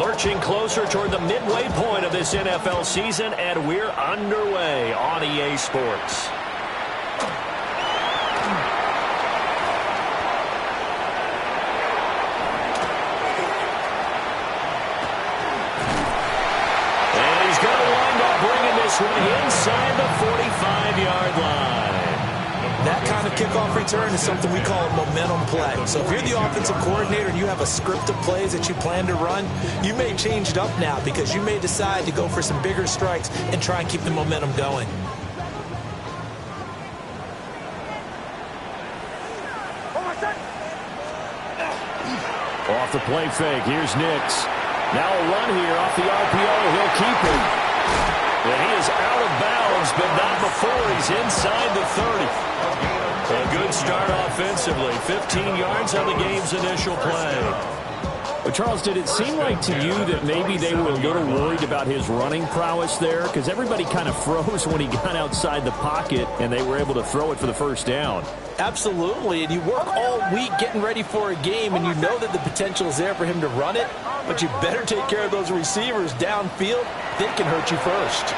Lurching closer toward the midway point of this NFL season, and we're underway on EA Sports. And he's going to wind up bringing this one inside the 45-yard line. That kind of kickoff return is something we call a momentum play. So if you're the offensive coordinator and you have a script of plays that you plan to run, you may change it up now because you may decide to go for some bigger strikes and try and keep the momentum going. Off the play fake, here's Nix. Now a run here off the RPO. He'll keep it. And he is out of bounds, but not before he's inside the 30. A good start offensively. 15 yards on the game's initial play. But Charles, did it seem like to you that maybe they were a little worried about his running prowess there? Because everybody kind of froze when he got outside the pocket, and they were able to throw it for the first down. Absolutely, and you work all week getting ready for a game, and you know that the potential is there for him to run it, but you better take care of those receivers downfield. They can hurt you first.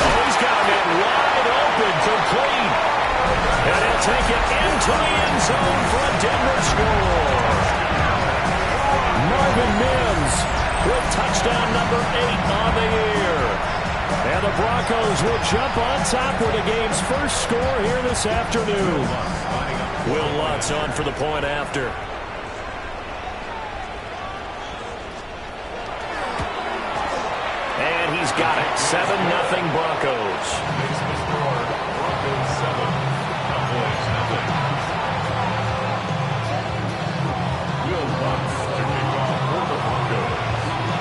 Oh, he's got him wide open, complete. And he'll take it into the end zone for a Denver score. Marvin Mims with touchdown number 8 on the year. And the Broncos will jump on top with the game's first score here this afternoon. Will Lutz on for the point after. And he's got it. 7-0 Broncos.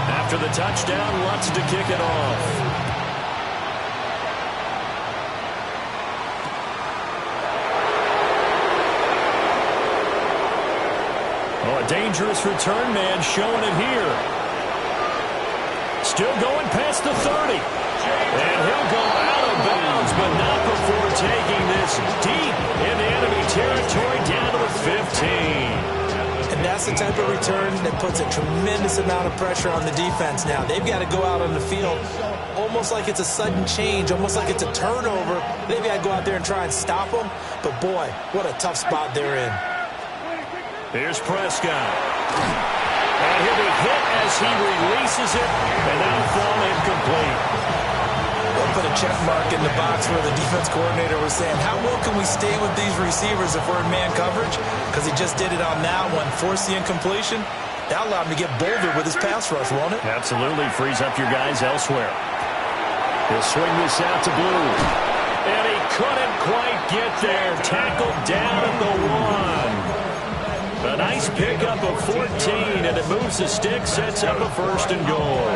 After the touchdown, Lutz to kick it off. Oh, a dangerous return man showing it here. Still going past the 30. And he'll go out of bounds, but not before taking this deep into enemy territory down to the 15. And that's the type of return that puts a tremendous amount of pressure on the defense now. They've got to go out on the field almost like it's a sudden change, almost like it's a turnover. They've got to go out there and try and stop them. But, boy, what a tough spot they're in. Here's Prescott. And he'll be hit as he releases it, and that'll fall incomplete. They'll put a check mark in the box where the defense coordinator was saying, how well can we stay with these receivers if we're in man coverage? Because he just did it on that one, forced the incompletion. That allowed him to get bolder with his pass rush, won't it? Absolutely. Frees up your guys elsewhere. He'll swing this out to Blue. And he couldn't quite get there. Tackled down at the 1. A nice pickup of 14, and it moves the stick, sets up a 1st and goal.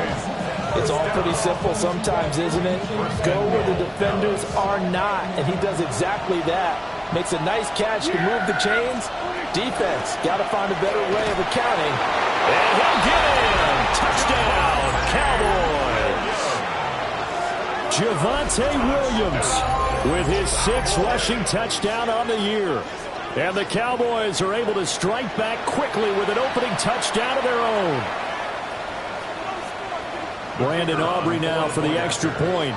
It's all pretty simple sometimes, isn't it? Go where the defenders are not, and he does exactly that. Makes a nice catch to move the chains. Defense, got to find a better way of accounting. And he'll get in. Touchdown, Cowboys. Javonte Williams with his 6th rushing touchdown on the year. And the Cowboys are able to strike back quickly with an opening touchdown of their own. Brandon Aubrey now for the extra point.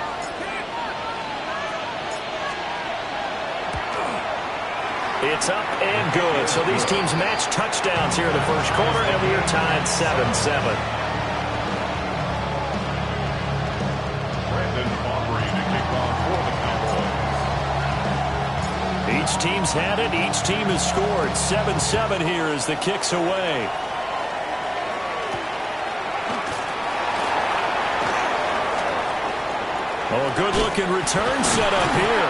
It's up and good. So these teams match touchdowns here in the first quarter, and we are tied 7-7. Brandon Aubrey to kick off for the Cowboys. Each team's had it. Each team has scored. 7-7 here as the kick's away. Oh, a good-looking return set up here.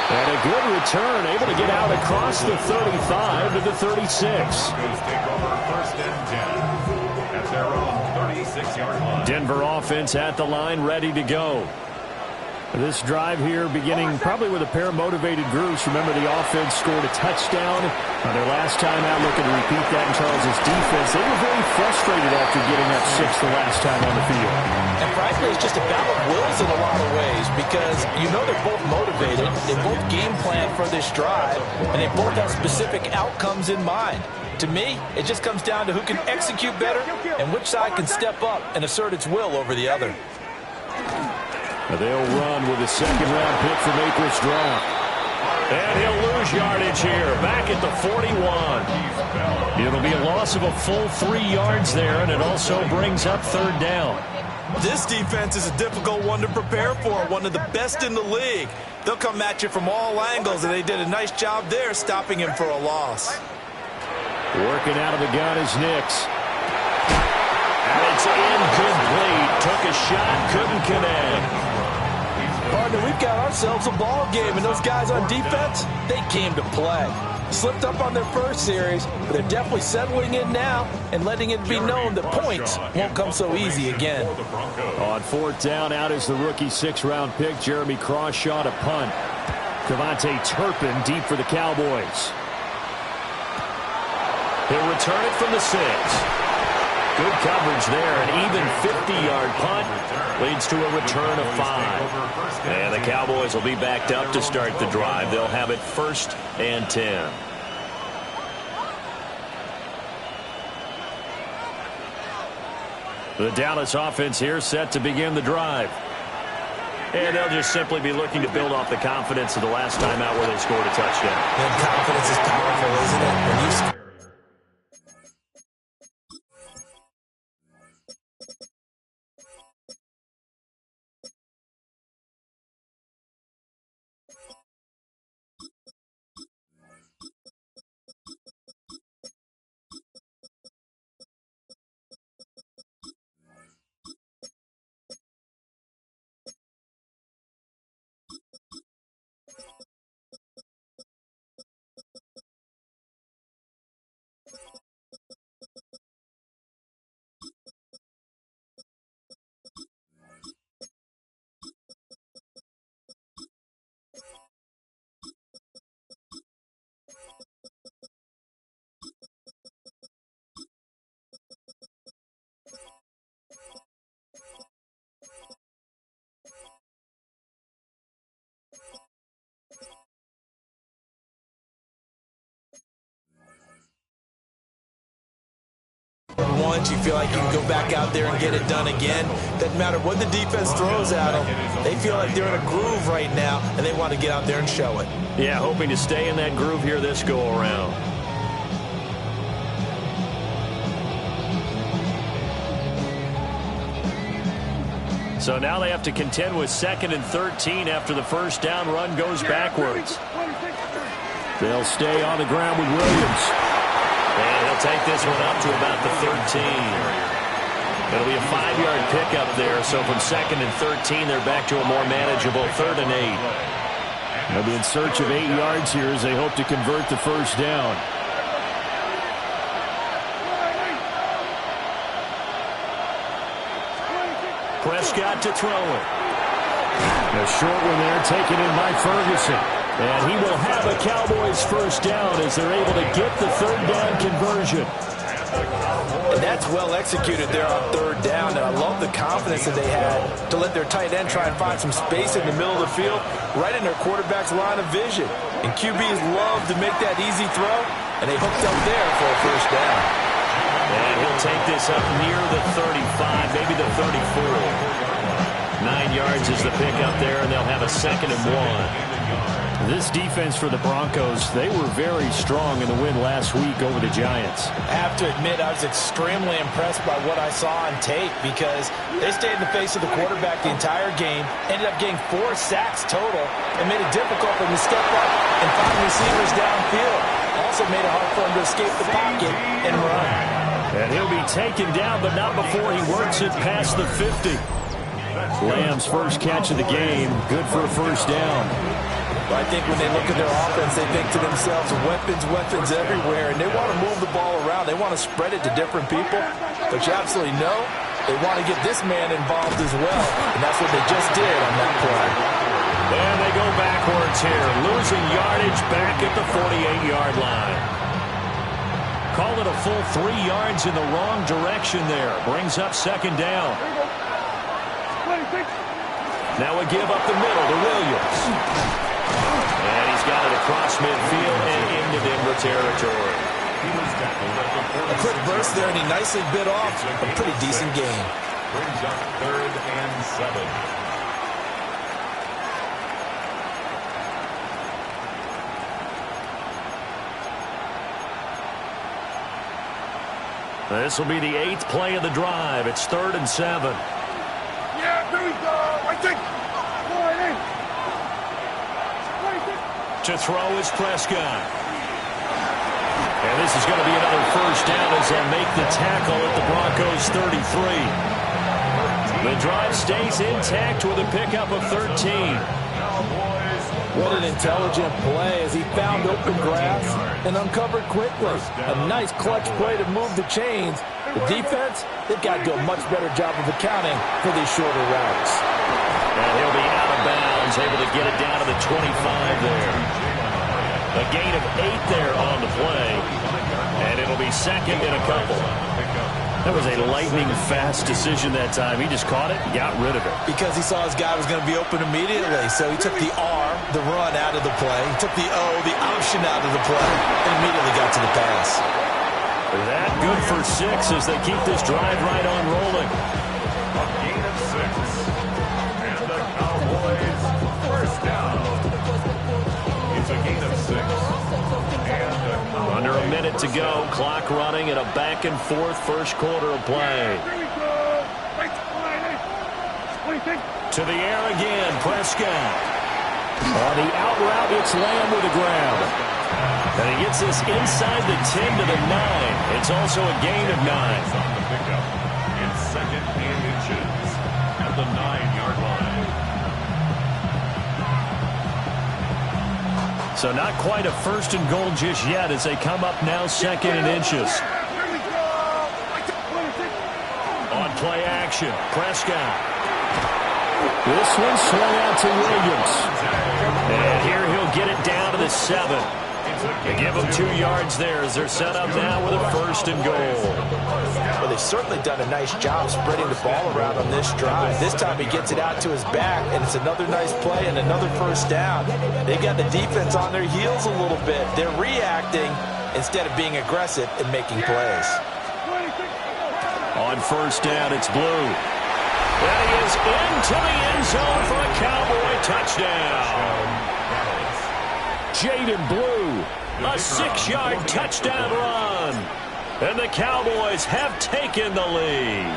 And a good return, able to get out across the 35 to the 36. Take over 1st and 10 at their own 36-yard line. Denver offense at the line, ready to go. This drive here beginning probably with a pair of motivated groups. Remember, the offense scored a touchdown on their last time out. Looking to repeat that in Charles's defense. They were very frustrated after getting up 6 the last time on the field. And frankly, it's just a battle of wills in a lot of ways because you know they're both motivated. They both game plan for this drive, and they both have specific outcomes in mind. To me, it just comes down to who can execute better and which side can step up and assert its will over the other. They'll run with a second-round pick from April's draft. And he'll lose yardage here, back at the 41. It'll be a loss of a full 3 yards there, and it also brings up third down. This defense is a difficult one to prepare for, one of the best in the league. They'll come at you from all angles, and they did a nice job there stopping him for a loss. Working out of the gun is Nix. And it's incomplete. Took a shot, couldn't connect. Partner, we've got ourselves a ball game, and those guys on defense, they came to play. Slipped up on their first series, but they're definitely settling in now and letting it be known that points won't come so easy again. On fourth down, out is the rookie 6th-round pick, Jeremy Crawshaw, to punt. Devontae Turpin deep for the Cowboys. He'll return it from the 6. Good coverage there. An even 50-yard punt leads to a return of 5. And the Cowboys will be backed up to start the drive. They'll have it 1st and 10. The Dallas offense here set to begin the drive. And they'll just simply be looking to build off the confidence of the last time out where they scored a touchdown. And confidence is powerful, isn't it? When you once you feel like you can go back out there and get it done again. Doesn't matter what the defense throws at them. They feel like they're in a groove right now, and they want to get out there and show it. Yeah, hoping to stay in that groove here this go-around. So now they have to contend with 2nd and 13 after the first down run goes backwards. They'll stay on the ground with Williams. And he'll take this one up to about the 13. It'll be a 5-yard pickup there. So from 2nd and 13, they're back to a more manageable 3rd and 8. They'll be in search of 8 yards here as they hope to convert the first down. Prescott to throw it. A short one there taken in by Ferguson. And he will have a Cowboys first down as they're able to get the 3rd down conversion. And that's well executed there on 3rd down. And I love the confidence that they had to let their tight end try and find some space in the middle of the field, right in their quarterback's line of vision. And QBs love to make that easy throw, and they hooked up there for a first down. And he'll take this up near the 35, maybe the 34. 9 yards is the pickup there, and they'll have a 2nd and 1. This defense for the Broncos, they were very strong in the win last week over the Giants. I have to admit, I was extremely impressed by what I saw on tape because they stayed in the face of the quarterback the entire game, ended up getting 4 sacks total, and made it difficult for him to step up and find receivers downfield. Also made it hard for him to escape the pocket and run. And he'll be taken down, but not before he works it past the 50. Lamb's first catch of the game, good for a first down. But I think when they look at their offense, they think to themselves, weapons everywhere, and they want to move the ball around. They want to spread it to different people. But you absolutely know they want to get this man involved as well, and that's what they just did on that play. And they go backwards here, losing yardage back at the 48-yard line. Call it a full 3 yards in the wrong direction there. Brings up 2nd down. Now a give up the middle to Williams. And he's got it across midfield and into Denver territory. He was tackled at the 46. A quick burst there, and he nicely bit off a pretty decent gain. Brings up 3rd and 7. This will be the 8th play of the drive. It's 3rd and 7. Yeah, there we go. I think. To throw is Prescott. And this is going to be another first down as they'll make the tackle at the Broncos 33. The drive stays intact with a pickup of 13. What an intelligent play as he found open grass and uncovered quickly. A nice clutch play to move the chains. The defense, they've got to do a much better job of accounting for these shorter routes. And he'll be out of bounds, able to get it down to the 25 there. A gain of 8 there on the play. And it'll be second in a couple. That was a lightning-fast decision that time. He just caught it and got rid of it. Because he saw his guy was going to be open immediately. So he took the R, the run, out of the play. He took the O, the option, out of the play, and immediately got to the pass. That good for 6 as they keep this drive right on rolling. A gain of 6. And the Cowboys first down. It's a gain of 6. Under a minute to go. Clock running and a back-and-forth first quarter of play. To the air again. Prescott. On the out route, it's Lamb with a grab. And he gets this inside the 10 to the 9. It's also a gain of 9. On the pickup. It's 2nd and inches at the 9-yard line. So not quite a 1st and goal just yet as they come up now 2nd and inches. On play action, Prescott. This one swung out to Williams. And here he'll get it down to the 7. They give him 2 yards there as they're set up now with a 1st and goal. Well, they've certainly done a nice job spreading the ball around on this drive. This time he gets it out to his back, and it's another nice play and another first down. They've got the defense on their heels a little bit. They're reacting instead of being aggressive and making plays. On first down, it's Blue. And he is into the end zone for a Cowboy touchdown. Jaden Blue, a 6-yard touchdown run. And the Cowboys have taken the lead.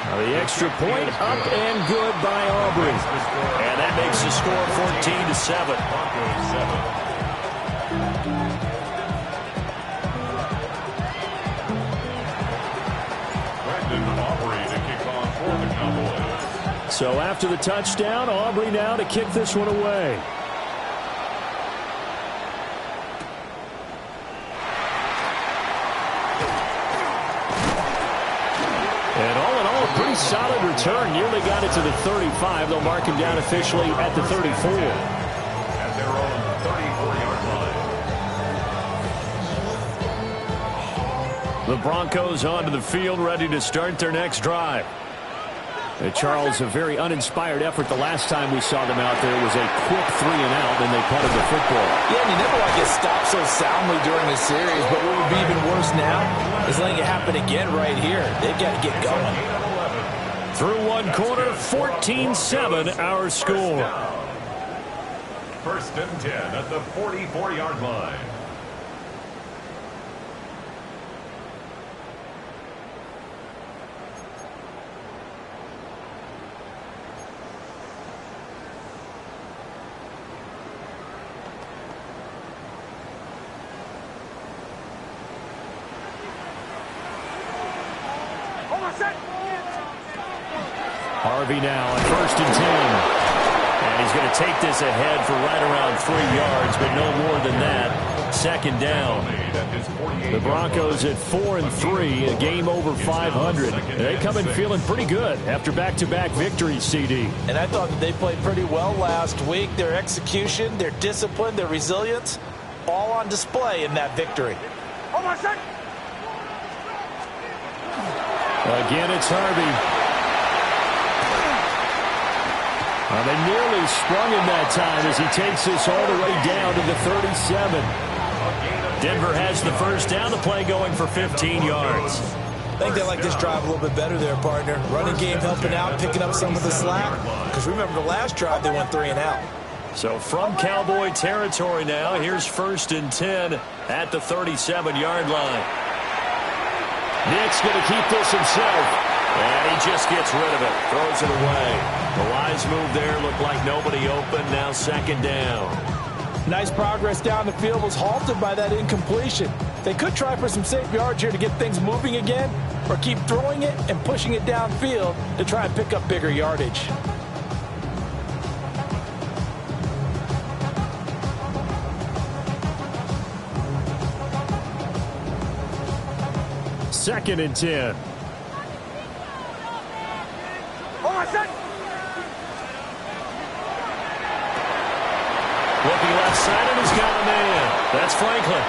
Now the extra point up and good by Aubrey. And that makes the score 14-7. So after the touchdown, Aubrey now to kick this one away. And all in all, a pretty solid return. Nearly got it to the 35. They'll mark him down officially at the 34. At their own 34-yard line. The Broncos onto the field, ready to start their next drive. Charles, a very uninspired effort the last time we saw them out there was a quick 3-and-out, and they punted the football. Yeah, and you never want to get stopped so soundly during the series, but what would be even worse now is letting it happen again right here. They've got to get going. Through one quarter, 14-7 our score. 1st and 10 at the 44-yard line. Harvey now on 1st and 10. And he's going to take this ahead for right around 3 yards, but no more than that. 2nd down. The Broncos at 4-3, a game over 500. They come in feeling pretty good after back-to-back victories, CD. And I thought that they played pretty well last week. Their execution, their discipline, their resilience, all on display in that victory. Again, it's Harvey. They nearly sprung him that time as he takes this all the way down to the 37. A gain of Denver has the first down. The play going for 15 yards. I think they like this drive a little bit better there, partner. Running game helping out, picking up some of the slack. Because remember, the last drive, they went 3 and out. So from Cowboy territory now, here's 1st and 10 at the 37-yard line. Nick's going to keep this himself. And he just gets rid of it. Throws it away. The wise move there. Looked like nobody open. Now 2nd down. Nice progress down the field, was halted by that incompletion. They could try for some safe yards here to get things moving again, or keep throwing it and pushing it downfield to try and pick up bigger yardage. Second and 10. Looking left side, and he's got a man. That's Franklin.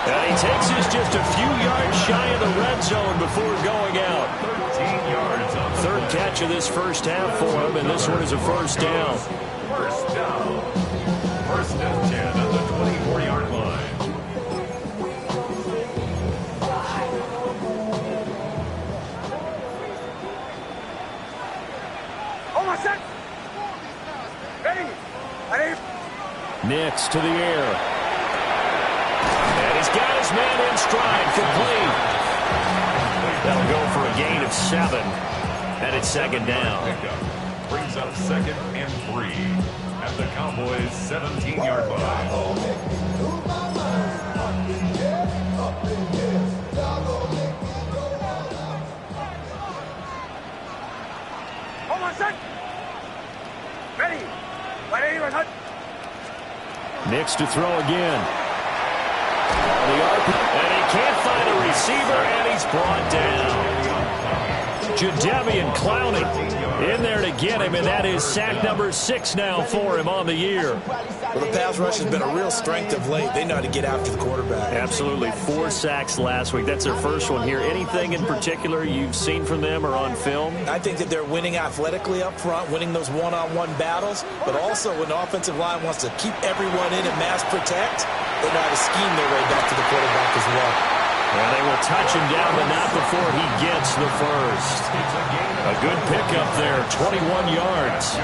And he takes this just a few yards shy of the red zone before going out. 13 yards on the 3rd catch of this first half for him, and this one is a 1st down. First down. 1st and 10 at the 24-yard line. Nix to the air. And he's got his man in stride, complete. That'll go for a gain of 7. And it's 2nd down. Brings up 2nd and 3 at the Cowboys' 17-yard line. Nix to throw again. And he can't find a receiver, and he's brought down. Jadeveon Clowney in there to get him, and that is sack number 6 now for him on the year. Well, the pass rush has been a real strength of late. They know how to get after the quarterback. Absolutely. 4 sacks last week. That's their first one here. Anything in particular you've seen from them or on film? I think that they're winning athletically up front, winning those one-on-one battles, but also when the offensive line wants to keep everyone in and mass protect, they know how to scheme their way back to the quarterback as well. And they will touch him down, but not before he gets the first. A good pickup there, 21 yards.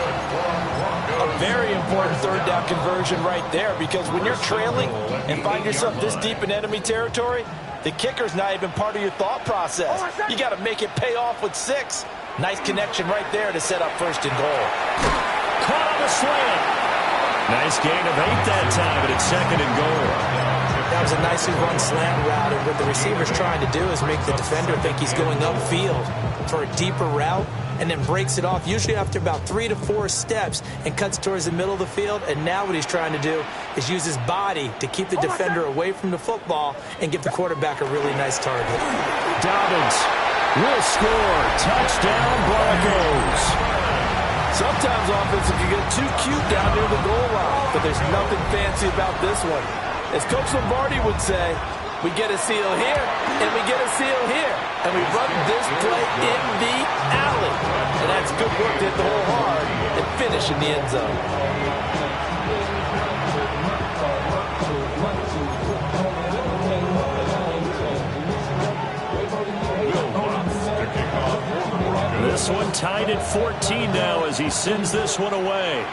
A very important 3rd down conversion right there, because when you're trailing and find yourself this deep in enemy territory, the kicker's not even part of your thought process. You got to make it pay off with 6. Nice connection right there to set up 1st and goal. Caught on the slant. Nice gain of 8 that time, but it's 2nd and goal. That was a nicely run slant route, and what the receiver's trying to do is make the defender think he's going upfield for a deeper route, and then breaks it off, usually after about 3 to 4 steps, and cuts towards the middle of the field. And now what he's trying to do is use his body to keep the defender away from the football and give the quarterback a really nice target. Dobbins will score. Touchdown, Broncos. Sometimes offensive can get too cute down near the goal line, but there's nothing fancy about this one. As Coach Lombardi would say, we get a seal here, and we get a seal here, and we run this play in the alley. And that's good work to hit the hole hard and finish in the end zone. This one tied at 14 now as he sends this one away.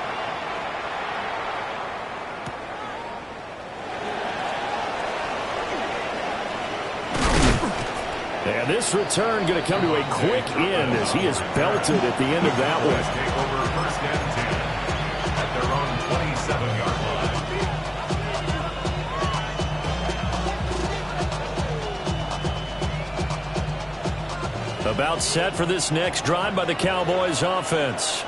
And this return going to come to a quick end as he is belted at the end of that one. Take over 1st and 10 at their own 27-yard line. About set for this next drive by the Cowboys offense.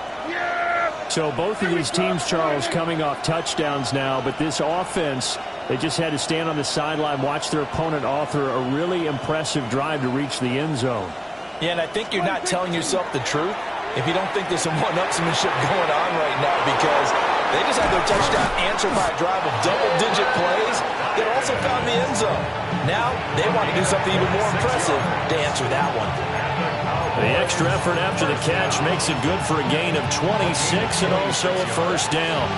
So both of these teams, Charles, coming off touchdowns now, but this offense, they just had to stand on the sideline, watch their opponent author a really impressive drive to reach the end zone. Yeah, and I think you're not telling yourself the truth if you don't think there's some one-upsmanship going on right now, because they just had their touchdown answered by a drive of double-digit plays that also found the end zone. Now they want to do something even more impressive to answer that one. The extra effort after the catch makes it good for a gain of 26 and also a 1st down.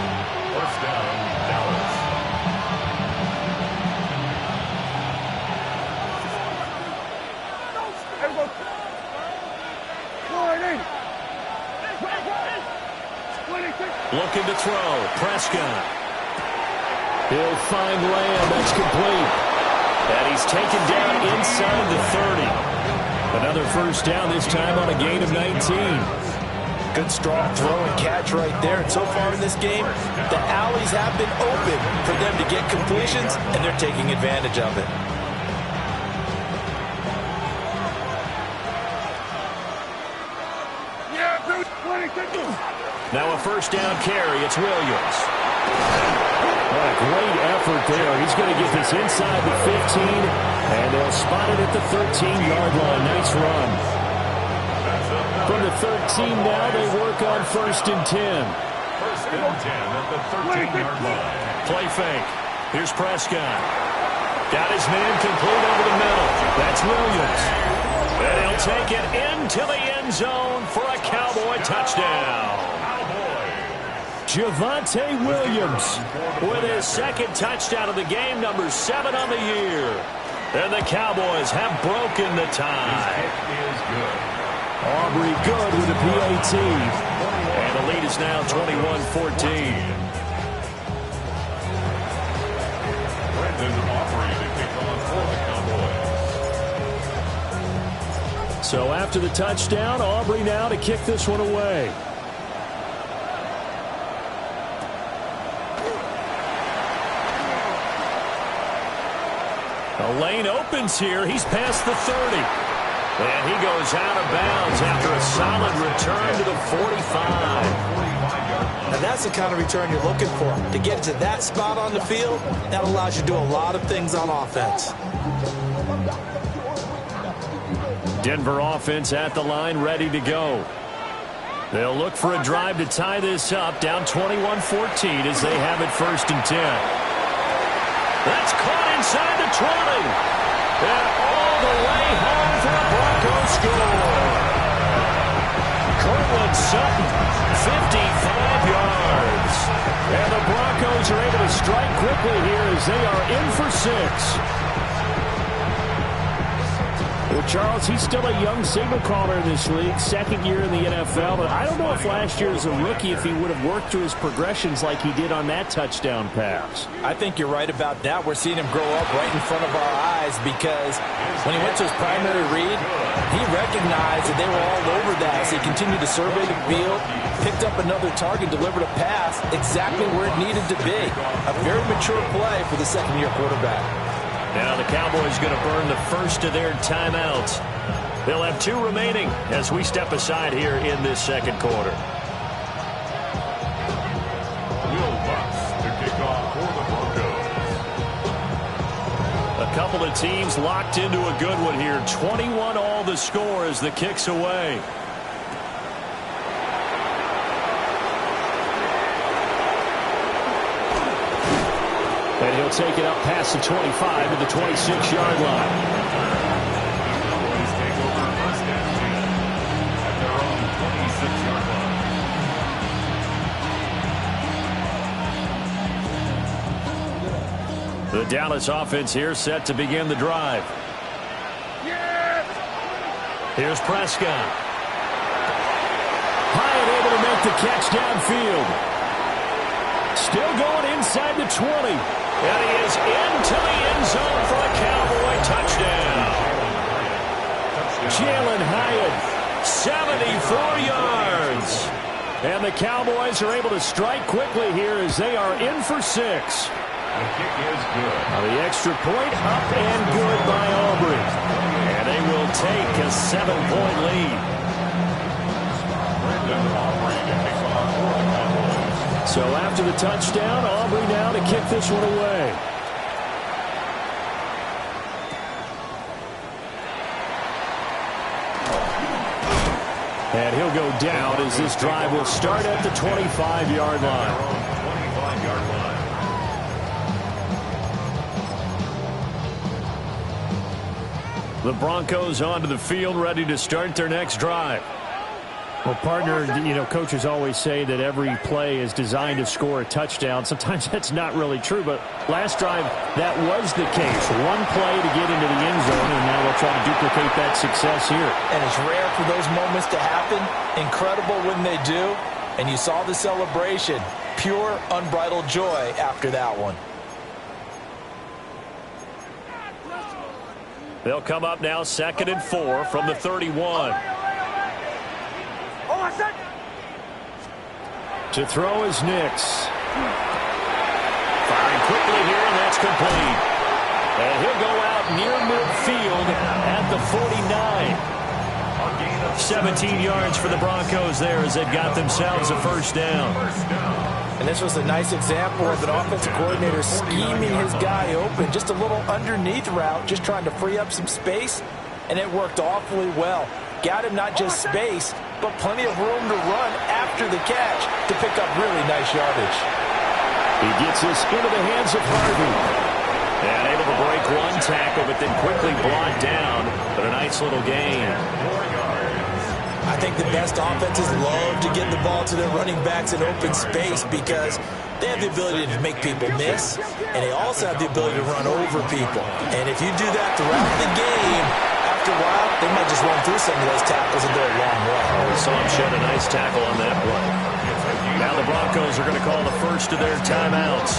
1st down, Dallas. Looking to throw. Prescott. He'll find Lamb. That's complete. And he's taken down inside the 30. Another first down, this time on a gain of 19. Good strong throw and catch right there. And so far in this game, the alleys have been open for them to get completions, and they're taking advantage of it. Now a first down carry. It's Williams. What a great effort there. He's going to get this inside the 15, and they'll spot it at the 13-yard line. Nice run. From the 13 now, they work on 1st and 10. 1st and 10 at the 13-yard line. Play fake. Here's Prescott. Got his man complete over the middle. That's Williams. And he'll take it into the end zone for a Cowboy touchdown. Javonte Williams with his second touchdown of the game, number 7 on the year. And the Cowboys have broken the tie. Aubrey good with a PAT. And the lead is now 21-14. So after the touchdown, Aubrey now to kick this one away. The lane opens here. He's past the 30. And he goes out of bounds after a solid return to the 45. And that's the kind of return you're looking for. To get to that spot on the field, that allows you to do a lot of things on offense. Denver offense at the line, ready to go. They'll look for a drive to tie this up, down 21-14 as they have it 1st and 10. That's caught inside the 20. And all the way home for a Broncos score. Cortland Sutton, 55 yards. And the Broncos are able to strike quickly here as they are in for 6. Well, Charles, he's still a young signal caller in this league, second year in the NFL. But I don't know if last year as a rookie, if he would have worked through his progressions like he did on that touchdown pass. I think you're right about that. We're seeing him grow up right in front of our eyes because when he went to his primary read, he recognized that they were all over that. So he continued to survey the field, picked up another target, delivered a pass exactly where it needed to be. A very mature play for the second-year quarterback. Now the Cowboys going to burn the first of their timeouts. They'll have 2 remaining as we step aside here in this second quarter. Will Bucks to kick off for the Broncos. A couple of teams locked into a good one here. 21 all the score as the kick's away. And he'll take it up past the 25 to the 26-yard line. Cowboys take over 1st and 10 at their own 26-yard line. The Dallas offense here set to begin the drive. Here's Prescott. Hyatt able to make the catch downfield. Still going inside the 20. And he is into the end zone for a Cowboy touchdown. Jalen Hyatt, 74 yards. And the Cowboys are able to strike quickly here as they are in for 6. The kick is good. Now the extra point up and good by Aubrey. And they will take a 7-point lead. So after the touchdown, Aubrey now to kick this one away. And he'll go down as this drive will start at the 25-yard line. 25-yard line. The Broncos onto the field, ready to start their next drive. Well, partner, coaches always say that every play is designed to score a touchdown. Sometimes that's not really true, but last drive, that was the case. One play to get into the end zone, and now they'll try to duplicate that success here. And it's rare for those moments to happen. Incredible when they do. And you saw the celebration. Pure, unbridled joy after that one. They'll come up now 2nd and 4 from the 31. To throw is Nix. Firing quickly here, and that's complete. And he'll go out near midfield at the 49. 17 yards for the Broncos there as they've got themselves a first down. And this was a nice example of an offensive coordinator scheming his guy open. Just a little underneath route, just trying to free up some space, and it worked awfully well. Got him not just space, but plenty of room to run after the catch to pick up really nice yardage. He gets this into the hands of Harvey. And able to break one tackle, but then quickly brought down. But a nice little gain. I think the best offenses love to get the ball to their running backs in open space because they have the ability to make people miss, and they also have the ability to run over people. And if you do that throughout the game, after a while, they might just run through some of those tackles and go a long way. We saw him shed a nice tackle on that play. Now the Broncos are going to call the first of their timeouts,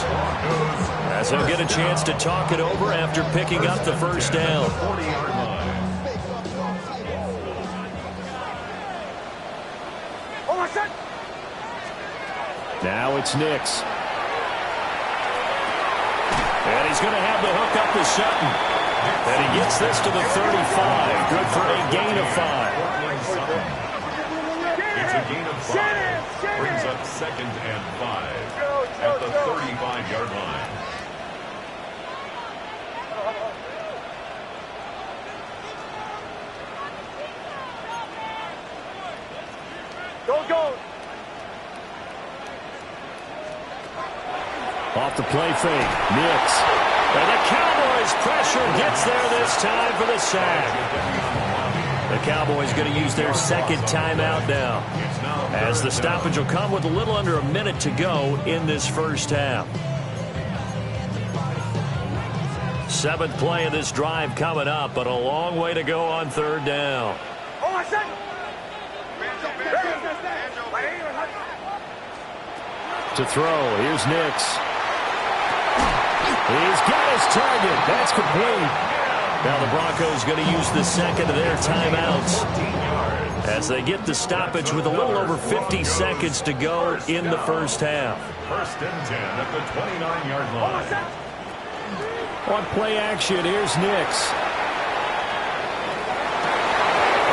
as they'll get a chance to talk it over after picking up the first down. Now it's Nix. And he's going to have the hook up to Sutton. And he gets this to the 35. Good for a gain of 5. It's a gain of 5. Brings up 2nd and 5 at the 35-yard line. Go. Off the play fake. Nix. And the Cowboys pressure gets there this time for the sack. The Cowboys going to use their second timeout now, as the stoppage will come with a little under a minute to go in this first half. 7th play of this drive coming up, but a long way to go on 3rd down. To throw, here's Nix. He's got his target. That's complete. Now the Broncos going to use the second of their timeouts as they get the stoppage with a little over 50 seconds to go in the first half. 1st and 10 at the 29-yard line. On play action, here's Nix.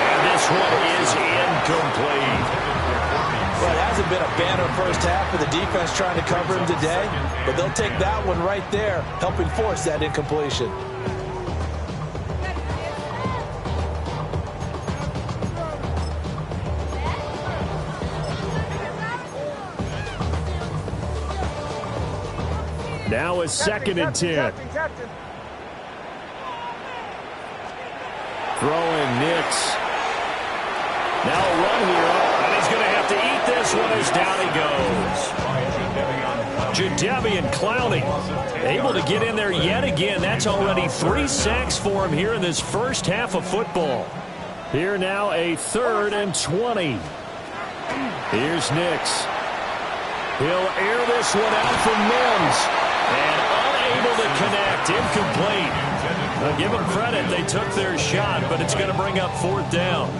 And this one is incomplete. Well, it hasn't been a banner first half for the defense trying to cover him today, but they'll take that one right there, helping force that incompletion. Now it's 2nd and 10. Throwing Nix. Now a run here, and he's going to have to eat this one as down he goes. Jadeveon Clowney able to get in there yet again. That's already 3 sacks for him here in this first half of football. Here now a 3rd and 20. Here's Nix. He'll air this one out for Mims. And unable to connect. Incomplete. Now give them credit. They took their shot, but it's going to bring up 4th down.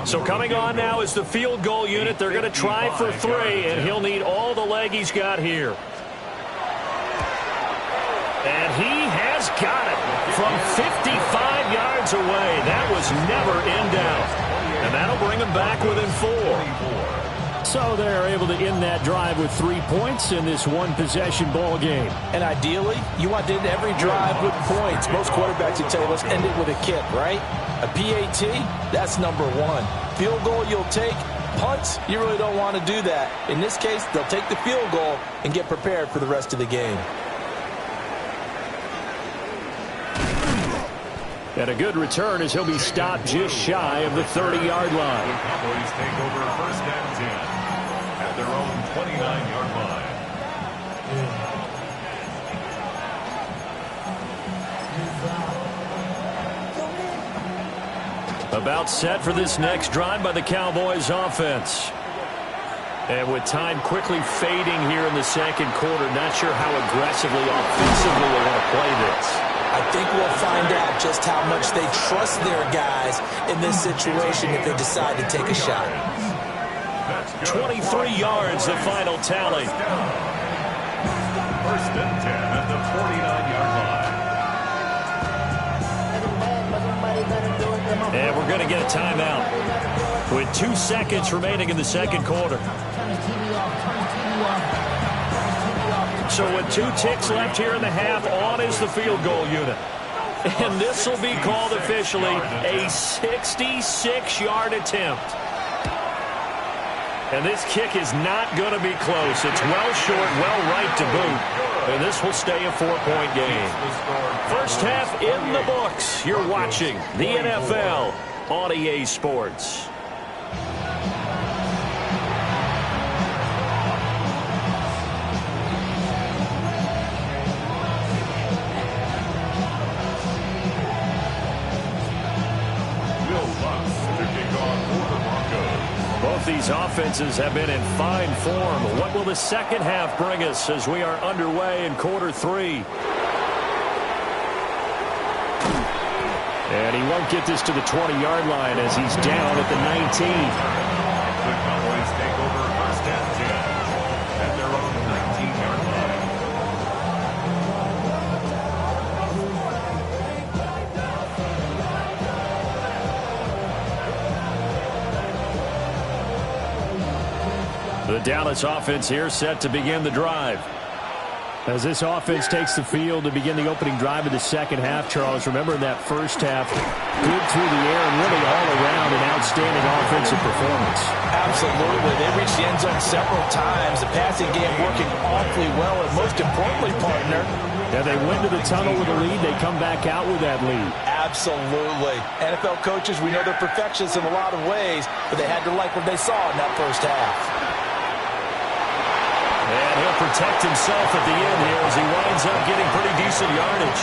So coming on now is the field goal unit. They're going to try for 3, and he'll need all the leg he's got here. And he has got it from 55 yards away. That was never in doubt. And that'll bring him back within 4. So they're able to end that drive with 3 points in this one-possession ball game. And ideally, you want to end every drive with points. Most quarterbacks would tell you, let's end it with a kick, right? A PAT, that's number 1. Field goal you'll take. Punts, you really don't want to do that. In this case, they'll take the field goal and get prepared for the rest of the game. And a good return as he'll be stopped just shy of the 30-yard line. The Cowboys take over 1st and 10 at their own 29-yard line. About set for this next drive by the Cowboys offense. And with time quickly fading here in the second quarter, not sure how aggressively, offensively they want to play this. I think we'll find out just how much they trust their guys in this situation if they decide to take a shot. 23 yards, the final tally. 1st and 10 at the 49-yard line. And we're going to get a timeout with 2 seconds remaining in the second quarter. So with 2 ticks left here in the half, on is the field goal unit. And this will be called officially a 66-yard attempt. And this kick is not going to be close. It's well short, well right to boot. And this will stay a 4-point game. First half in the books. You're watching the NFL on EA Sports. Both these offenses have been in fine form. What will the second half bring us as we are underway in quarter 3? And he won't get this to the 20-yard line as he's down at the 19. The Cowboys take over 1st and 10 at their own 19-yard line. The Dallas offense here set to begin the drive. As this offense takes the field to begin the opening drive of the second half, Charles, remember in that first half, good through the air and really all around an outstanding offensive performance. Absolutely. They reached the end zone several times. The passing game working awfully well, and most importantly, partner, yeah, they went to the tunnel with a lead. They come back out with that lead. Absolutely. NFL coaches, we know they're perfectionists in a lot of ways, but they had to like what they saw in that first half. And he'll protect himself at the end here as he winds up getting pretty decent yardage.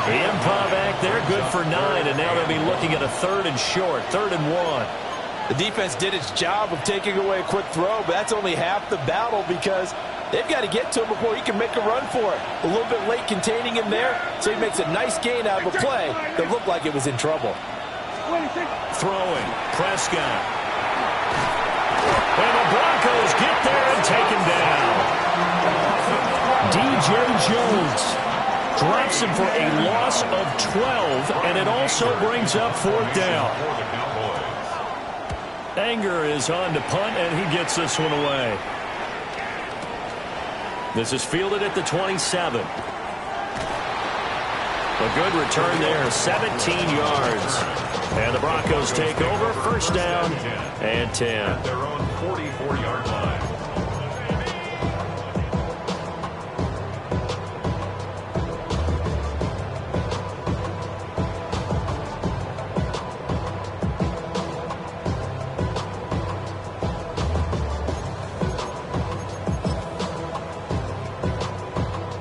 The improv act there, good for 9, and now they'll be looking at a 3rd and short, 3rd and 1. The defense did its job of taking away a quick throw, but that's only half the battle because they've got to get to him before he can make a run for it. A little bit late containing him there, so he makes a nice gain out of a play that looked like it was in trouble. Throwing, Prescott. And the Broncos get there and take him down. DJ Jones drops him for a loss of 12, and it also brings up 4th down. Anger is on to punt, and he gets this one away. This is fielded at the 27. A good return there, 17 yards. And the Broncos take over, 1st down and 10. At their own 44-yard line.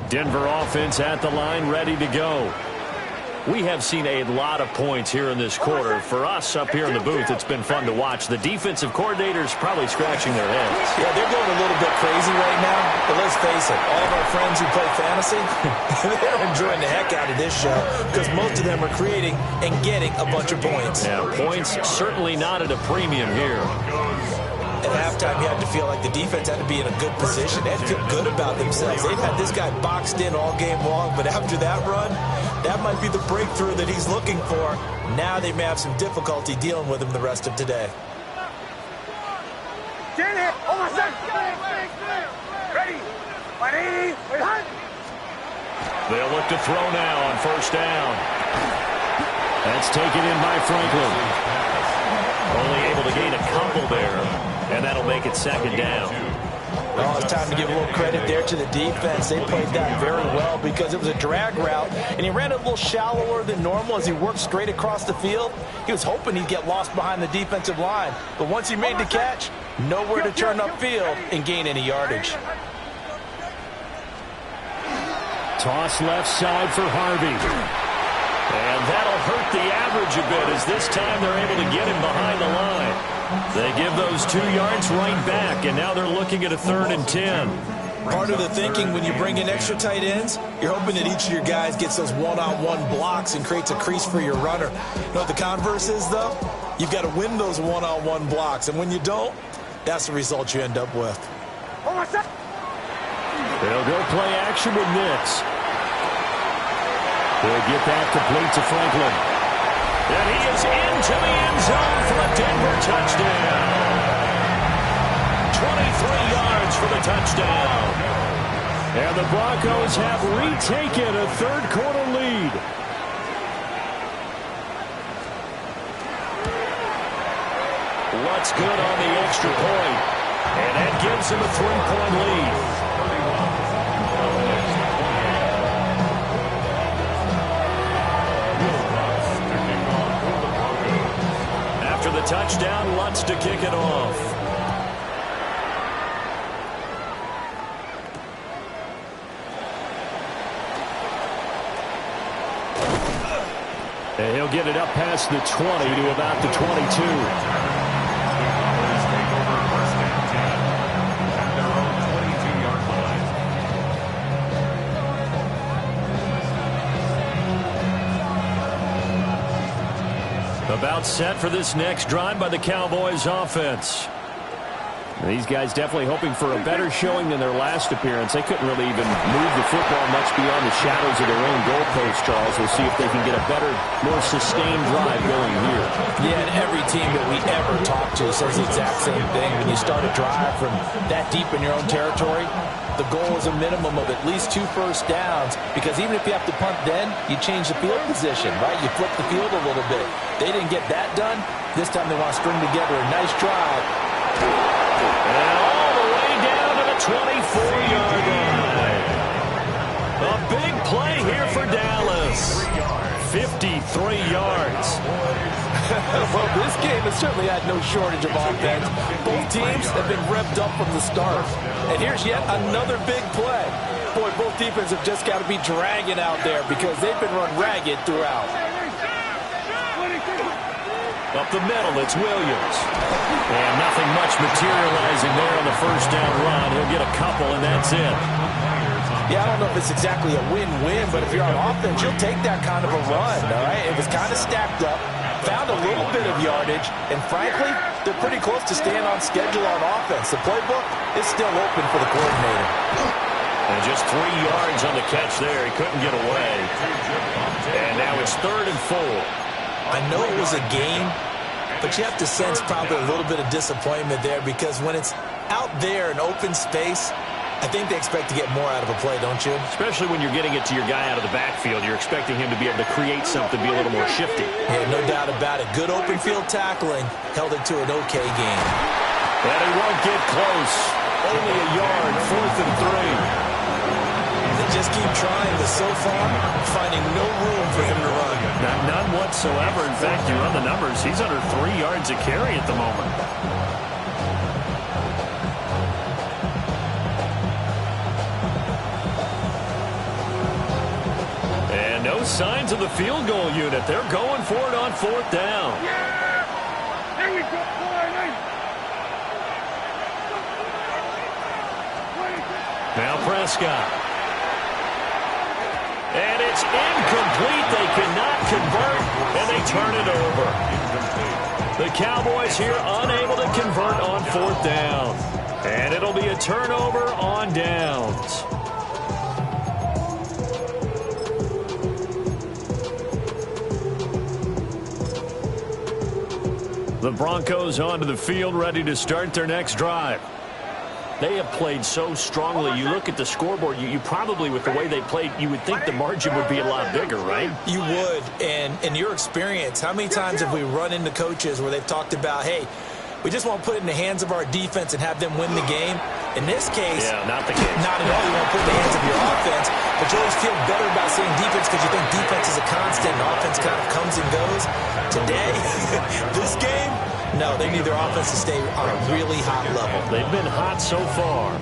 Denver offense at the line, ready to go. We have seen a lot of points here in this quarter. For us up here in the booth, it's been fun to watch. The defensive coordinators probably scratching their heads. Yeah, they're going a little bit crazy right now. But let's face it, all of our friends who play fantasy, they're enjoying the heck out of this show because most of them are creating and getting a bunch of points. Yeah, points certainly not at a premium here. At halftime, you had to feel like the defense had to be in a good position. They had to feel good about themselves. They've had this guy boxed in all game long, but after that run, that might be the breakthrough that he's looking for. Now they may have some difficulty dealing with him the rest of today. Ready. 180. They'll look to throw now on 1st down. That's taken in by Franklin. Only able to gain a couple there, and that'll make it 2nd down. Oh, it's time to give a little credit there to the defense. They played that very well because it was a drag route, and he ran a little shallower than normal as he worked straight across the field. He was hoping he'd get lost behind the defensive line, but once he made the catch, nowhere to turn upfield and gain any yardage. Toss left side for Harvey. And that'll hurt the average a bit as this time they're able to get him behind the line. They give those 2 yards right back, and now they're looking at a 3rd and 10. Part of the thinking when you bring in extra tight ends, you're hoping that each of your guys gets those one-on-one blocks and creates a crease for your runner. You know what the converse is, though? You've got to win those one-on-one blocks, and when you don't, that's the result you end up with. They'll go play action with Nix. They'll get that complete to Franklin. And he is into the end zone for a Denver touchdown. 23 yards for the touchdown. And the Broncos have retaken a 3rd quarter lead. What's good on the extra point? And that gives him a 3-point lead. After the touchdown, Lutz to kick it off. And he'll get it up past the 20 to about the 22. About set for this next drive by the Cowboys offense. These guys definitely hoping for a better showing than their last appearance. They couldn't really even move the football much beyond the shadows of their own goalpost, Charles. We'll see if they can get a better, more sustained drive going here. Yeah, and every team that we ever talk to says the exact same thing. When you start a drive from that deep in your own territory, the goal is a minimum of at least 2 first downs, because even if you have to punt then, you change the field position, right? You flip the field a little bit. They didn't get that done. This time they want to string together a nice drive. And all the way down to the 24-yard line. A big play here for Dallas. 53 yards. Well, this game has certainly had no shortage of offense. Both teams have been revved up from the start. And here's yet another big play. Boy, both defenses have just got to be dragging out there because they've been run ragged throughout. Up the middle, it's Williams. And nothing much materializing there on the first down run. He'll get a couple, and that's it. Yeah, I don't know if it's exactly a win-win, but if you're on offense, you'll take that kind of a run, all right? It was kind of stacked up, found a little bit of yardage, and frankly, they're pretty close to staying on schedule on offense. The playbook is still open for the coordinator. And just 3 yards on the catch there. He couldn't get away. And now it's 3rd and 4. I know it was a game, but you have to sense probably a little bit of disappointment there, because when it's out there in open space, I think they expect to get more out of a play, don't you? Especially when you're getting it to your guy out of the backfield. You're expecting him to be able to create something, be a little more shifty. Yeah, no doubt about it. Good open field tackling held it to an okay game. And he won't get close. Only a yard, 4th and 3. They just keep trying, but so far, finding no room for him to run. None whatsoever. In fact, you run the numbers. He's under 3 yards a carry at the moment. And no signs of the field goal unit. They're going for it on 4th down. Yeah! There we go. Now Prescott. And it's incomplete. They cannot convert, and they turn it over. The Cowboys here unable to convert on 4th down. And it'll be a turnover on downs. The Broncos onto the field, ready to start their next drive. They have played so strongly. You look at the scoreboard, you probably, with the way they played, you would think the margin would be a lot bigger, right? You would. And in your experience, how many times have we run into coaches where they've talked about, hey, we just want to put it in the hands of our defense and have them win the game? In this case, not the case. Not at all. You want to put the hands of your offense, but you always feel better about saying defense because you think defense is a constant and offense kind of comes and goes. Today, this game, no, they need their offense to stay on a really hot level. They've been hot so far.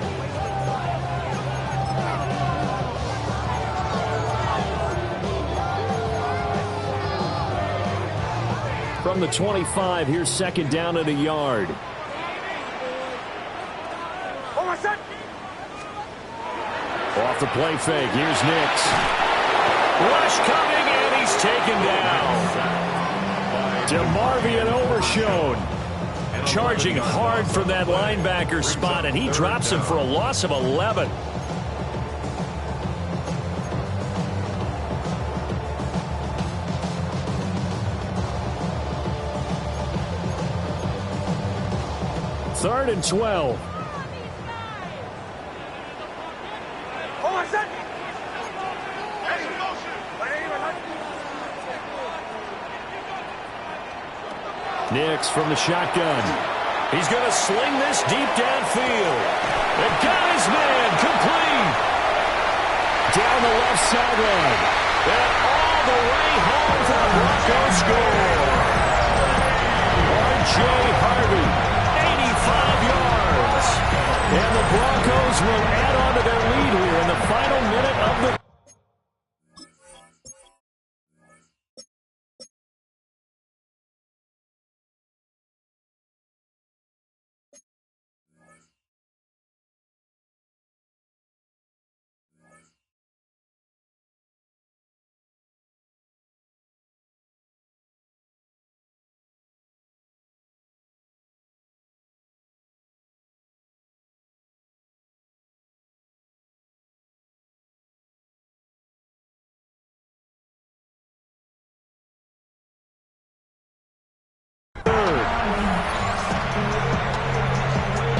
From the 25, here's second down at a yard. Off the play fake, here's Nix. Rush coming, and he's taken down. DeMarvion Overshown charging hard from that linebacker spot, and he drops him for a loss of 11. Third and 12. Nix from the shotgun. He's going to sling this deep downfield. And got his man complete. Down the left sideline. And all the way home for the Broncos score. R.J. Harvey, 85 yards. And the Broncos will add on to their lead here in the final minute of the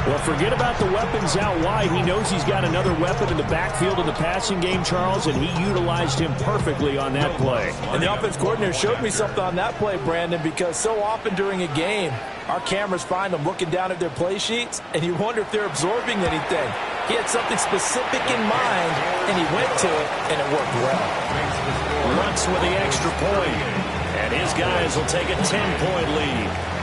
Well, forget about the weapons out wide. He knows he's got another weapon in the backfield of the passing game, Charles, and he utilized him perfectly on that play. And the offense coordinator showed me something on that play, Brandon, because so often during a game, our cameras find them looking down at their play sheets, and you wonder if they're absorbing anything. He had something specific in mind, and he went to it, and it worked well. Lutz with the extra point, and his guys will take a 10-point lead.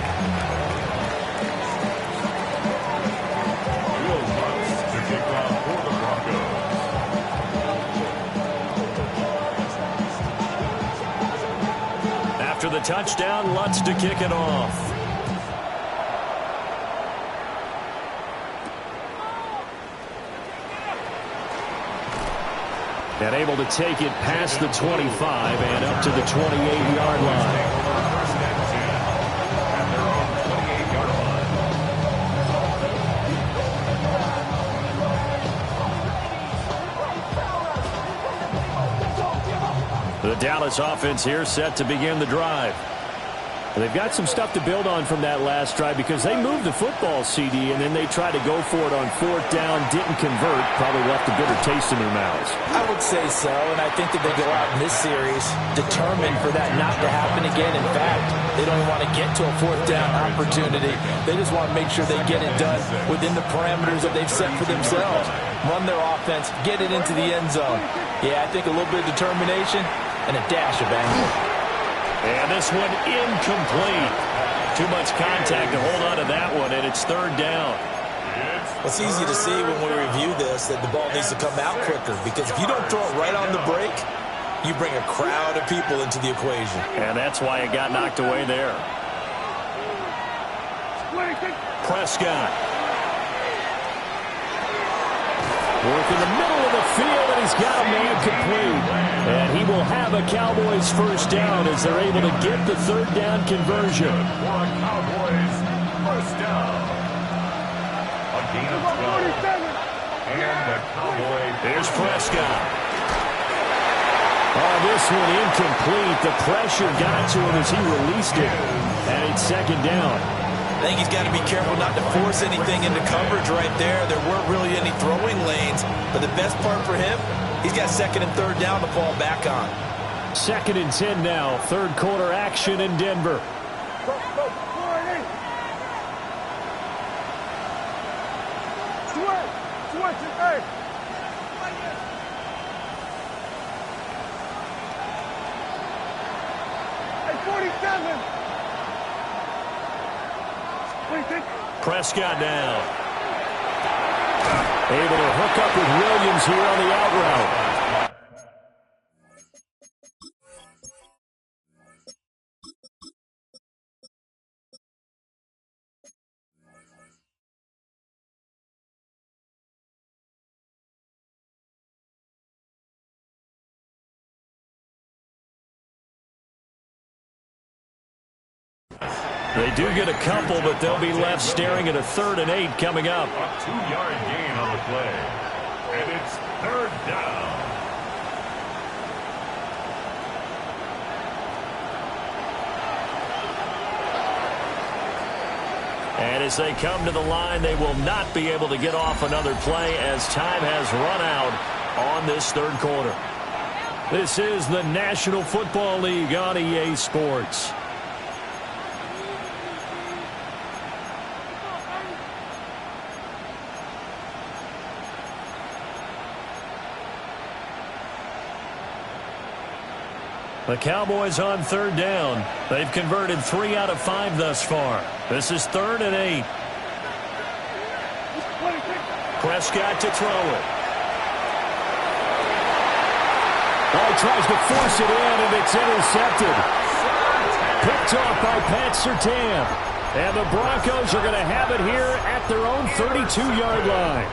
After the touchdown, Lutz to kick it off. And able to take it past the 25 and up to the 28-yard line. First and 10 at their own 28-yard line. The Dallas offense here set to begin the drive. They've got some stuff to build on from that last drive because they moved the football, CD, and then they tried to go for it on fourth down, didn't convert, probably left a bitter taste in their mouths. I would say so, and I think that they go out in this series determined for that not to happen again. In fact, they don't even want to get to a fourth down opportunity. They just want to make sure they get it done within the parameters that they've set for themselves. Run their offense, get it into the end zone. Yeah, I think a little bit of determination and a dash of anger. And this one incomplete. Too much contact to hold on to that one, and it's third down. It's easy to see when we review this that the ball needs to come out quicker because if you don't throw it right on the break, you bring a crowd of people into the equation. And that's why it got knocked away there. Prescott. Work in the middle of the field, and he's got a man complete. And he will have a Cowboys first down as they're able to get the third down conversion. For a Cowboys first down. A gain of 12. And the Cowboys. There's Prescott. Oh, this one incomplete. The pressure got to him as he released it. And it's second down. I think he's got to be careful not to force anything into coverage right there. There weren't really any throwing lanes. But the best part for him, he's got second and third down to fall back on. Second and 10 now. Third quarter action in Denver. Hey. Hey, 47. What do you think? Prescott down. Able to hook up with Williams here on the out route. They do get a couple, but they'll be left staring at a 3rd and 8 coming up. A 2-yard gain on the play. And it's 3rd down. And as they come to the line, they will not be able to get off another play as time has run out on this 3rd quarter. This is the National Football League on EA Sports. The Cowboys on 3rd down. They've converted 3 out of 5 thus far. This is 3rd and 8. Prescott to throw it. Oh, he tries to force it in, and it's intercepted. Picked off by Pat Surtain. And the Broncos are going to have it here at their own 32-yard line.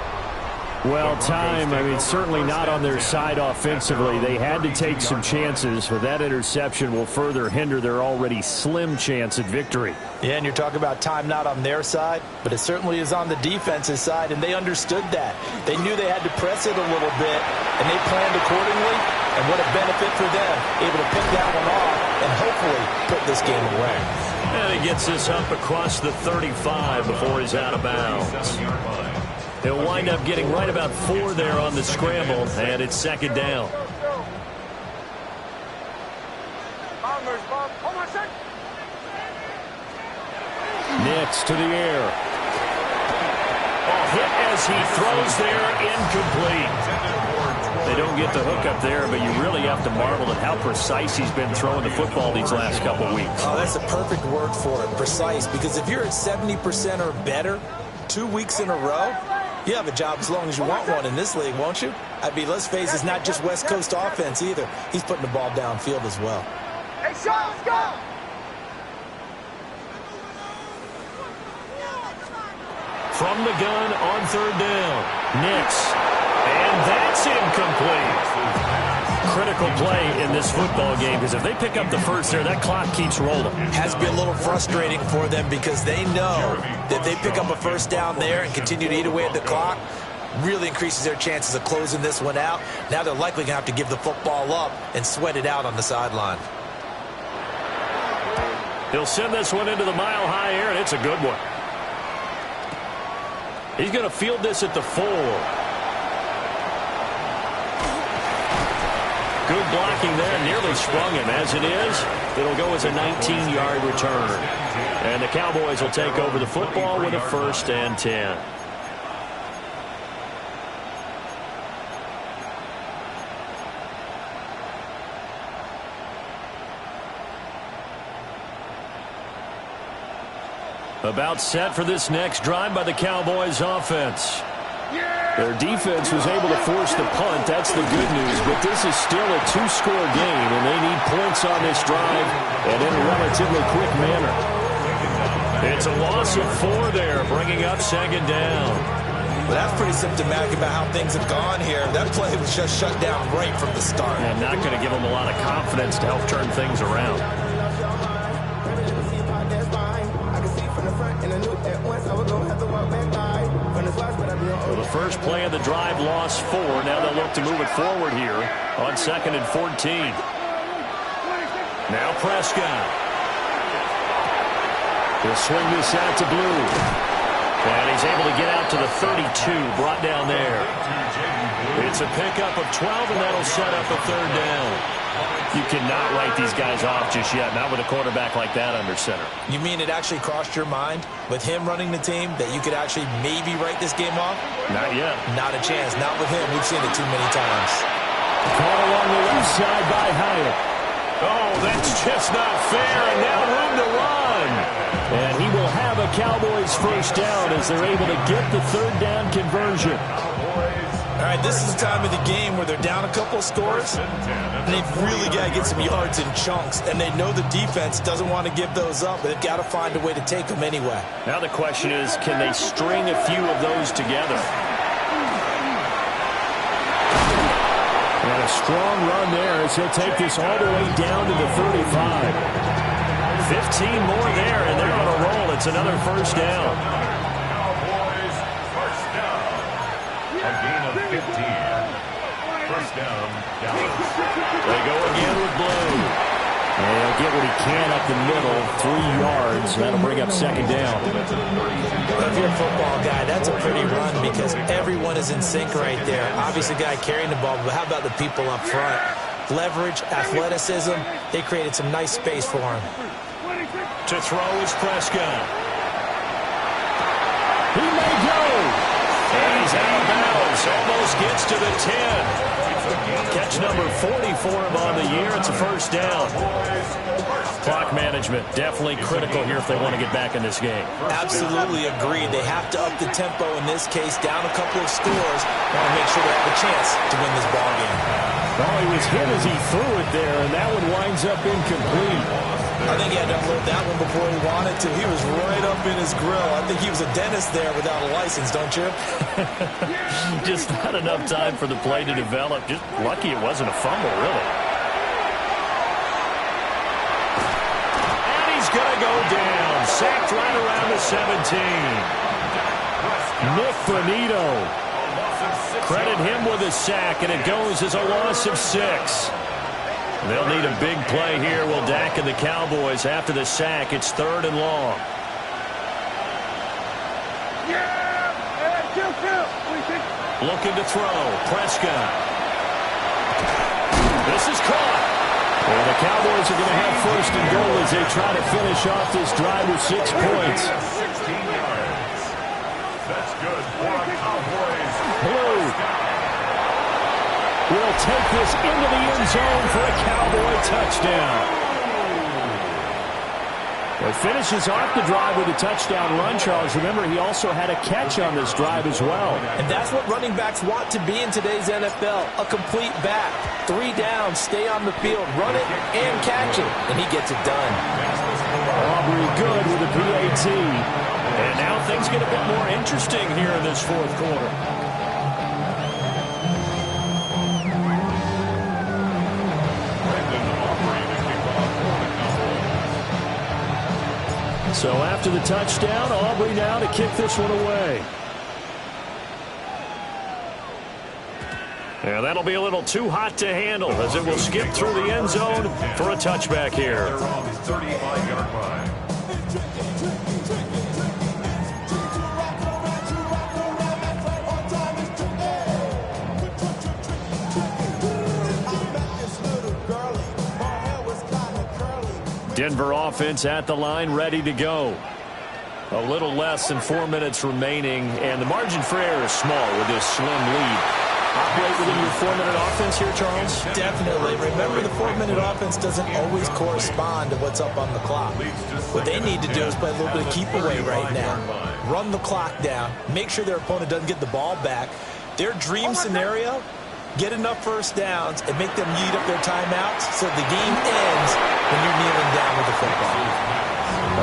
Well, time, certainly not on their side offensively. They had to take some chances, but that interception will further hinder their already slim chance at victory. Yeah, and you're talking about time not on their side, but it certainly is on the defensive side, and they understood that. They knew they had to press it a little bit, and they planned accordingly, and what a benefit for them, able to pick that one off and hopefully put this game away. And he gets this up across the 35 before he's out of bounds. He'll wind up getting right about 4 there on the scramble, and it's 2nd down. Nix to the air. A hit as he throws there, incomplete. They don't get the hook up there, but you really have to marvel at how precise he's been throwing the football these last couple weeks. Oh, that's a perfect word for it, precise, because if you're at 70% or better 2 weeks in a row, you have a job as long as you want one in this league, won't you? Let's face it, it's not just West Coast offense either. He's putting the ball downfield as well. Hey, Sean, let's go! From the gun on 3rd down. Nix. And that's incomplete. Critical play in this football game, because if they pick up the first there, that clock keeps rolling. Has to be a little frustrating for them because they know that if they pick up a first down there and continue to eat away at the clock, really increases their chances of closing this one out. Now they're likely going to have to give the football up and sweat it out on the sideline. He'll send this one into the mile-high air, and it's a good one. He's going to field this at the 4. Good blocking there, nearly sprung him. As it is, it'll go as a 19-yard return. And the Cowboys will take over the football with a 1st and 10. About set for this next drive by the Cowboys offense. Their defense was able to force the punt. That's the good news. But this is still a 2-score game, and they need points on this drive and in a relatively quick manner. It's a loss of 4 there, bringing up 2nd down. Well, that's pretty symptomatic about how things have gone here. That play was just shut down right from the start. And not going to give them a lot of confidence to help turn things around. So the first play of the drive lost 4. Now they'll look to move it forward here on 2nd and 14. Now Prescott. He'll swing this out to Blue. And he's able to get out to the 32, brought down there. It's a pickup of 12, and that'll set up a 3rd down. You cannot write these guys off just yet, not with a quarterback like that under center. You mean it actually crossed your mind with him running the team that you could actually maybe write this game off? Not yet. Not a chance. Not with him. We've seen it too many times. Caught along the left side by Hyatt. Oh, that's just not fair, and now room to run. And he will have a Cowboys first down as they're able to get the third down conversion. All right, this is the time of the game where they're down a couple of scores, and they've really got to get some yards in chunks, and they know the defense doesn't want to give those up, but they've got to find a way to take them anyway. Now the question is, can they string a few of those together? And a strong run there as he'll take this all the way down to the 35. 15 more there, and they're on a roll. It's another first down. Cowboys first down. A gain of 15. First down, Dallas. They go again with Blue. And he'll get what he can up the middle, 3 yards. That'll bring up second down. If you're a football guy, that's a pretty run because everyone is in sync right there. Obviously, the guy carrying the ball, but how about the people up front? Leverage, athleticism, they created some nice space for him. To throw is Prescott. He may go. And he's out of bounds. Almost gets to the 10. Catch number 40 for him on the year. It's a first down. Clock management, definitely critical here if they want to get back in this game. Absolutely agreed. They have to up the tempo in this case, down a couple of scores. Want to make sure they have a chance to win this ball game. Oh, he was hit as he threw it there, and that one winds up incomplete. I think he had to unload that one before he wanted to. He was right up in his grill. I think he was a dentist there without a license, don't you? Just not enough time for the play to develop. Just lucky it wasn't a fumble, really. And he's going to go down. Sacked right around the 17. Nick Bonito. Credit him with a sack, and it goes as a loss of 6. They'll need a big play here. Will Dak and the Cowboys after the sack. It's 3rd and long. Looking to throw. Prescott. This is caught. Well, the Cowboys are going to have 1st and goal as they try to finish off this drive with 6 points. 16 yards. That's good for Cowboys. Blue will take this into the end zone for a Cowboy touchdown. Well, finishes off the drive with a touchdown run, Charles. Remember, he also had a catch on this drive as well. And that's what running backs want to be in today's NFL, a complete back. 3 downs, stay on the field, run it, and catch it. And he gets it done. Aubrey good with a PAT. And now things get a bit more interesting here in this 4th quarter. So after the touchdown, Aubrey now to kick this one away. Yeah, that'll be a little too hot to handle as it will skip through the end zone for a touchback here. They're on the 35-yard line. Denver offense at the line, ready to go. A little less than 4 minutes remaining, and the margin for error is small with this slim lead. Operate within your 4-minute offense here, Charles? Definitely. Remember, the 4-minute offense doesn't always correspond to what's up on the clock. What they need to do is play a little bit of keep away right now. Run the clock down. Make sure their opponent doesn't get the ball back. Their dream scenario, get enough first downs and make them eat up their timeouts so the game ends when you're kneeling down with the football.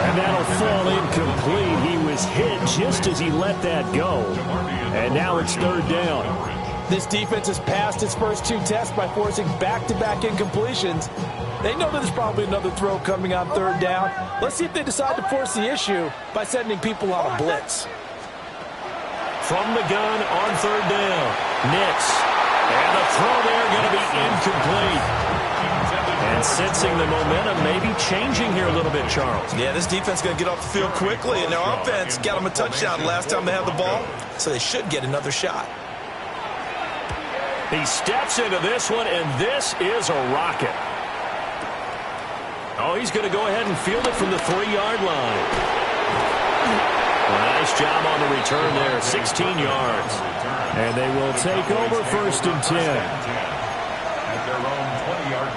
And that'll fall incomplete. He was hit just as he let that go. And now it's 3rd down. This defense has passed its first 2 tests by forcing back-to-back incompletions. They know there's probably another throw coming on 3rd down. Let's see if they decide to force the issue by sending people on a blitz. From the gun on 3rd down. Nix. And the throw there going to be incomplete. And sensing the momentum maybe changing here a little bit, Charles. Yeah, this defense is going to get off the field quickly, and their offense got them a touchdown last time they had the ball, so they should get another shot. He steps into this one, and this is a rocket. Oh, he's going to go ahead and field it from the 3-yard line. Nice job on the return there, 16 yards. And they will take over 1st and 10. At their own 20-yard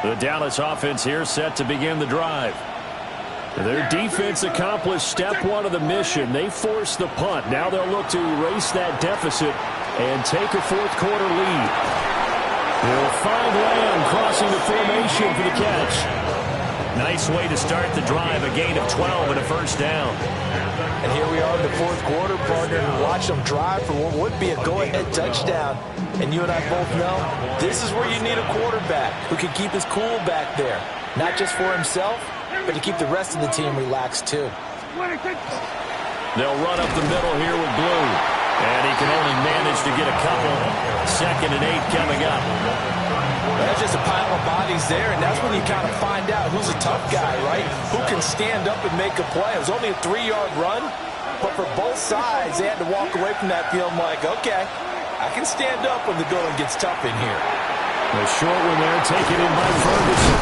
line. The Dallas offense here set to begin the drive. Their defense accomplished step 1 of the mission. They forced the punt. Now they'll look to erase that deficit and take a 4th quarter lead. They'll find Lamb crossing the formation for the catch. Nice way to start the drive, a gain of 12 and a 1st down. And here we are in the 4th quarter, partner, and watch them drive for what would be a go-ahead touchdown. And you and I both know this is where you need a quarterback who can keep his cool back there. Not just for himself, but to keep the rest of the team relaxed too. They'll run up the middle here with Blue. And he can only manage to get a couple. 2nd and 8 coming up. There's just a pile of bodies there, and that's when you kind of find out who's a tough guy, right? Who can stand up and make a play. It was only a 3-yard run, but for both sides, they had to walk away from that field like, okay, I can stand up when the going gets tough in here. The short one there taken in by Ferguson.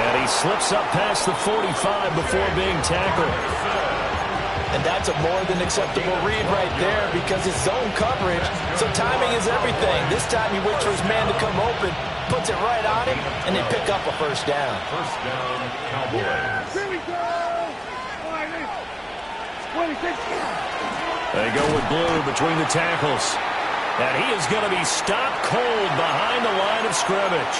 And he slips up past the 45 before being tackled. And that's a more than acceptable read right there because it's zone coverage, so timing is everything. This time he waits for his man to come open, puts it right on him, and they pick up a 1st down. 1st down, Cowboys. Here we go. 26. They go with Blue between the tackles. And he is going to be stopped cold behind the line of scrimmage.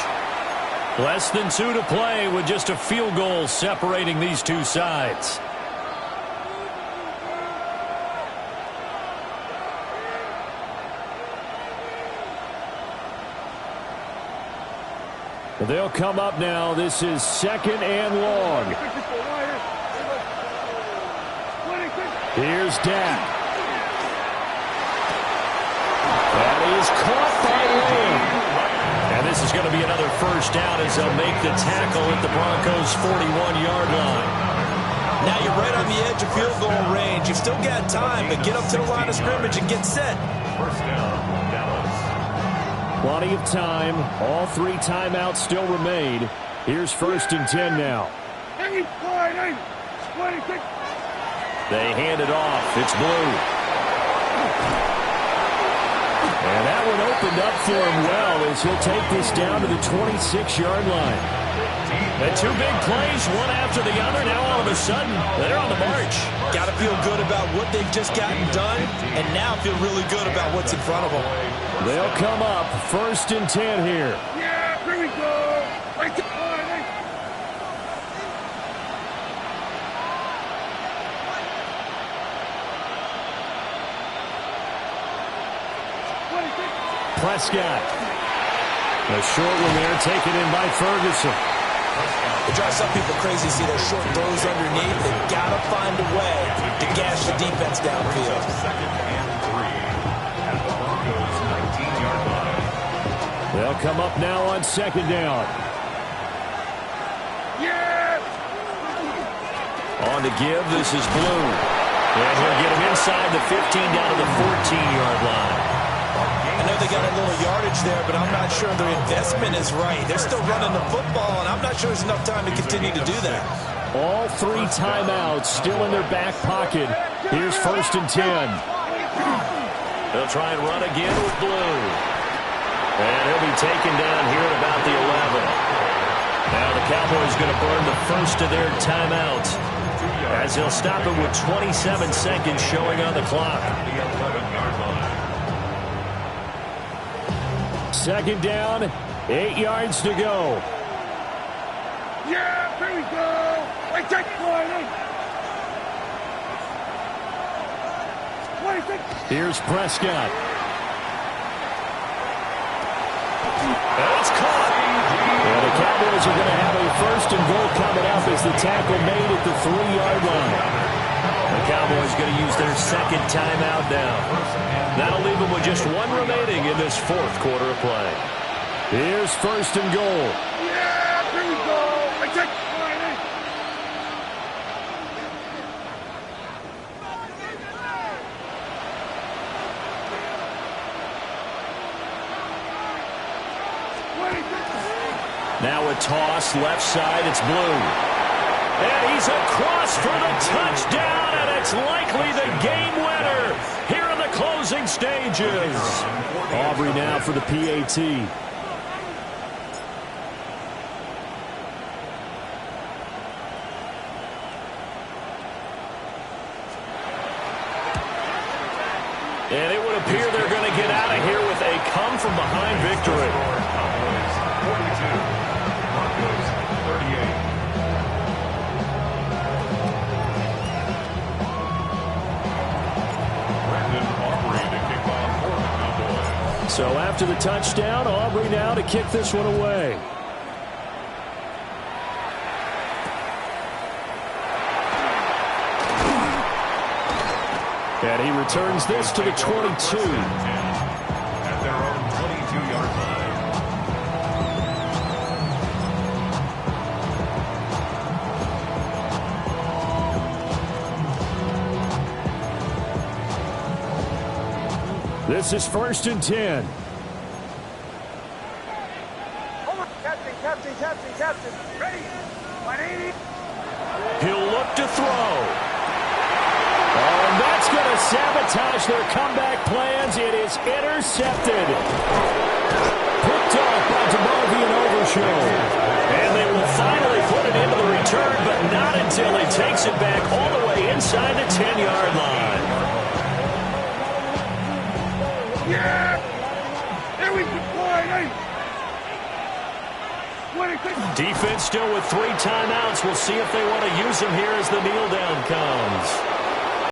Less than 2 to play with just a field goal separating these two sides. They'll come up now. This is 2nd and long. Here's Dak. That is caught by Lamb. And this is going to be another 1st down as they'll make the tackle at the Broncos' 41-yard line. Now you're right on the edge of field goal range. You've still got time, but get up to the line of scrimmage and get set. 1st down, Dallas. Plenty of time. All 3 timeouts still remain. Here's 1st and 10 now. They hand it off. It's Blue. And that one opened up for him well as he'll take this down to the 26-yard line. And 2 big plays, one after the other. Now all of a sudden, they're on the march. Got to feel good about what they've just gotten done, and now feel really good about what's in front of them. They'll come up 1st and 10 here. Yeah, here we go. Right to Prescott. The short one there taken in by Ferguson. It drives some people crazy to see those short throws underneath. They've got to find a way to gash the defense downfield. 2nd and 3 at the Broncos' 19-yard line. They'll come up now on 2nd down. yeah. On to give, this is Blue. And he'll get him inside the 15 down to the 14-yard line. I know they got a little yardage there, but I'm not sure their investment is right. They're still running the football, and I'm not sure there's enough time to continue to do that. All 3 timeouts still in their back pocket. Here's 1st and 10. They'll try and run again with Blue. And he'll be taken down here at about the 11. Now the Cowboys going to burn the first of their timeouts as they'll stop it with 27 seconds showing on the clock. The 11-yard line. 2nd down, 8 yards to go. Yeah, here we go. Right check, 26. Here's Prescott. And it's caught. And the Cowboys are going to have a 1st and goal coming up as the tackle made at the 3-yard line. The Cowboys going to use their 2nd timeout now. That'll leave them with just 1 remaining in this 4th quarter of play. Here's 1st and goal. Yeah, here we go. Right check, 26. Now a toss, left side, it's Blue. And he's across for the touchdown, and it's likely the game winner here in the closing stages. Aubrey now for the PAT. And it would appear they're going to get out of here with a come-from-behind victory. Cowboys 42, Broncos 38. Brandon Aubrey to kick off for the Cowboys. So after the touchdown, Aubrey now to kick this one away. And he returns this to the 22. At their own 22-yard line. This is 1st and 10. Captain. Ready. 180. He'll look to throw. Oh, and that's going to sabotage their comeback plans. It is intercepted. Picked off by DeMarvion Overshow. And they will finally put it into the return, but not until he takes it back all the way inside the 10-yard line. Yeah. There we deploy. Defense still with 3 timeouts. We'll see if they want to use them here as the kneel down comes.